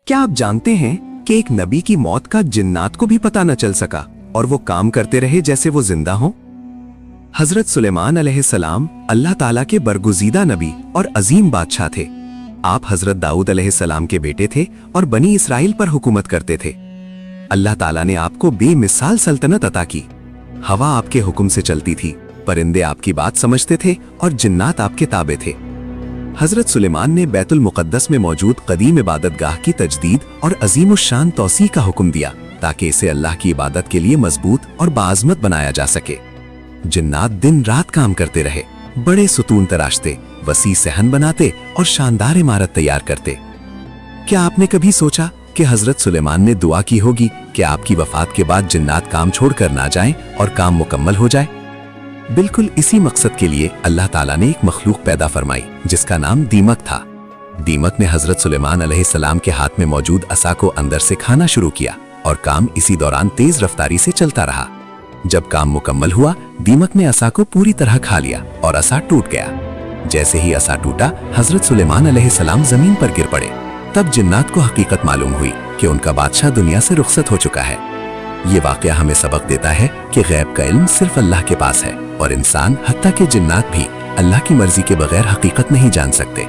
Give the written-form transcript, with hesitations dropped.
क्या आप जानते हैं कि एक नबी की मौत का जिन्नात को भी पता न चल सका और वो काम करते रहे जैसे वो जिंदा हों? हजरत सुलेमान अलैहिस्सलाम अल्लाह ताला के बरगुज़ीदा नबी और अजीम बादशाह थे। आप हजरत दाऊद अलैहिस्सलाम के बेटे थे और बनी इसराइल पर हुकूमत करते थे। अल्लाह ताला ने आपको बेमिसाल सल्तनत अता की। हवा आपके हुक्म से चलती थी, परिंदे आपकी बात समझते थे और जिन्नात आपके ताबे थे। हजरत सुलेमान ने बैतुल मुक़द्दस में मौजूद कदीम इबादतगाह की तजदीद और अजीमुश्शान तौसी का हुक्म दिया ताकि इसे अल्लाह की इबादत के लिए मजबूत और बाज़मत बनाया जा सके। जिन्नात दिन रात काम करते रहे, बड़े सुतून तराशते, वसी सहन बनाते और शानदार इमारत तैयार करते। क्या आपने कभी सोचा कि हजरत सुलेमान ने दुआ की होगी कि आपकी वफात के बाद जिन्नात काम छोड़कर ना जाएं और काम मुकम्मल हो जाए? बिल्कुल इसी मकसद के लिए अल्लाह ताला ने एक मखलूक पैदा फरमाई जिसका नाम दीमक था। दीमक ने हजरत सुलेमान अलैहिस्सलाम के हाथ में मौजूद असा को अंदर से खाना शुरू किया और काम इसी दौरान तेज रफ्तारी से चलता रहा। जब काम मुकम्मल हुआ, दीमक ने असा को पूरी तरह खा लिया और असा टूट गया। जैसे ही असा टूटा, हजरत सुलेमान अलैहिस्सलाम जमीन पर गिर पड़े। तब जिन्नात को हकीकत मालूम हुई कि उनका बादशाह दुनिया से रुखसत हो चुका है। ये वाकया हमें सबक देता है कि गैब का इल्म सिर्फ अल्लाह के पास है और इंसान हत्ता के जिन्नात भी अल्लाह की मर्जी के बगैर हकीकत नहीं जान सकते।